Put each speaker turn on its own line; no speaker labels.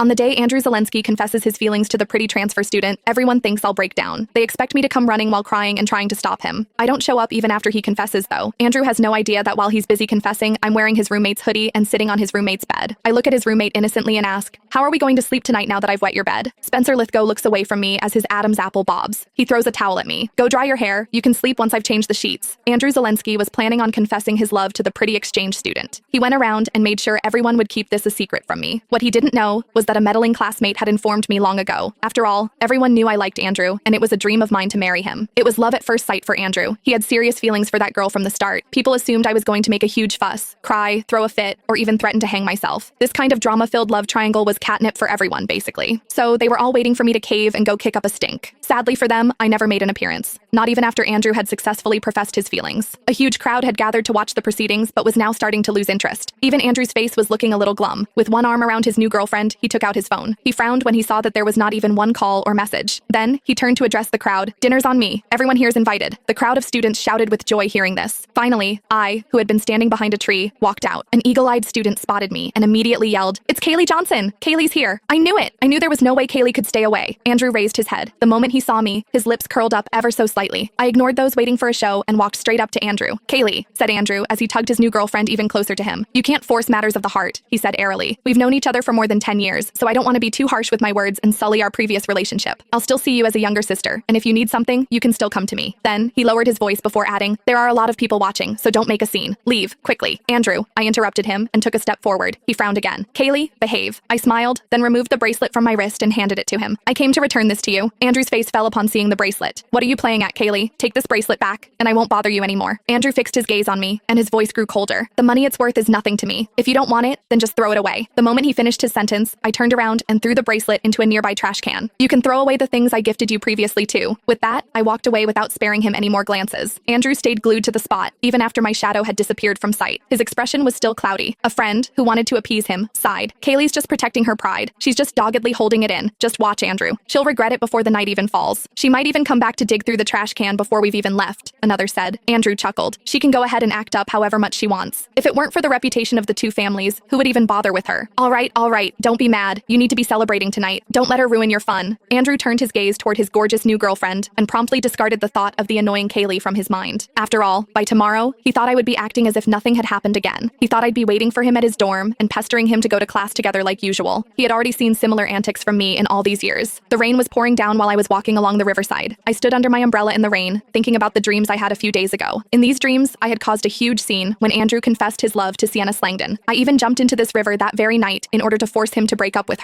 On the day Andrew Zelensky confesses his feelings to the pretty transfer student, everyone thinks I'll break down. They expect me to come running while crying and trying to stop him. I don't show up even after he confesses, though. Andrew has no idea that while he's busy confessing, I'm wearing his roommate's hoodie and sitting on his roommate's bed. I look at his roommate innocently and ask, "How are we going to sleep tonight now that I've wet your bed?" Spencer Lithgow looks away from me as his Adam's apple bobs. He throws a towel at me. "Go dry your hair. You can sleep once I've changed the sheets." Andrew Zelensky was planning on confessing his love to the pretty exchange student. He went around and made sure everyone would keep this a secret from me. What he didn't know was that a meddling classmate had informed me long ago. After all, everyone knew I liked Andrew, and it was a dream of mine to marry him. It was love at first sight for Andrew. He had serious feelings for that girl from the start. People assumed I was going to make a huge fuss, cry, throw a fit, or even threaten to hang myself. This kind of drama-filled love triangle was catnip for everyone, basically. So they were all waiting for me to cave and go kick up a stink. Sadly for them, I never made an appearance. Not even after Andrew had successfully professed his feelings. A huge crowd had gathered to watch the proceedings, but was now starting to lose interest. Even Andrew's face was looking a little glum. With one arm around his new girlfriend, he took out his phone. He frowned when he saw that there was not even one call or message. Then, he turned to address the crowd. "Dinner's on me. Everyone here's invited." The crowd of students shouted with joy hearing this. Finally, I, who had been standing behind a tree, walked out. An eagle-eyed student spotted me and immediately yelled, "It's Kaylee Johnson! Kaylee's here!" I knew it! I knew there was no way Kaylee could stay away. Andrew raised his head. The moment he saw me, his lips curled up ever so slightly. I ignored those waiting for a show and walked straight up to Andrew. "Kaylee," said Andrew as he tugged his new girlfriend even closer to him. "You can't force matters of the heart," he said airily. "We've known each other for more than 10 years, so I don't want to be too harsh with my words and sully our previous relationship. I'll still see you as a younger sister, and if you need something, you can still come to me." Then, he lowered his voice before adding, "There are a lot of people watching, so don't make a scene. Leave, quickly." "Andrew," I interrupted him and took a step forward. He frowned again. "Kaylee, behave." I smiled, then removed the bracelet from my wrist and handed it to him. "I came to return this to you." Andrew's face fell upon seeing the bracelet. "What are you playing at, Kaylee? Take this bracelet back, and I won't bother you anymore." Andrew fixed his gaze on me, and his voice grew colder. "The money it's worth is nothing to me. If you don't want it, then just throw it away." The moment he finished his sentence, I turned around and threw the bracelet into a nearby trash can. "You can throw away the things I gifted you previously, too." With that, I walked away without sparing him any more glances. Andrew stayed glued to the spot, even after my shadow had disappeared from sight. His expression was still cloudy. A friend, who wanted to appease him, sighed. "Kaylee's just protecting her pride. She's just doggedly holding it in. Just watch, Andrew. She'll regret it before the night even falls. She might even come back to dig through the trash can before we've even left," another said. Andrew chuckled. "She can go ahead and act up however much she wants. If it weren't for the reputation of the two families, who would even bother with her?" All right, don't be mad. You need to be celebrating tonight. Don't let her ruin your fun." Andrew turned his gaze toward his gorgeous new girlfriend and promptly discarded the thought of the annoying Kaylee from his mind. After all, by tomorrow, he thought I would be acting as if nothing had happened again. He thought I'd be waiting for him at his dorm and pestering him to go to class together like usual. He had already seen similar antics from me in all these years. The rain was pouring down while I was walking along the riverside. I stood under my umbrella in the rain, thinking about the dreams I had a few days ago. In these dreams, I had caused a huge scene when Andrew confessed his love to Sienna Slangdon. I even jumped into this river that very night in order to force him to break up with her.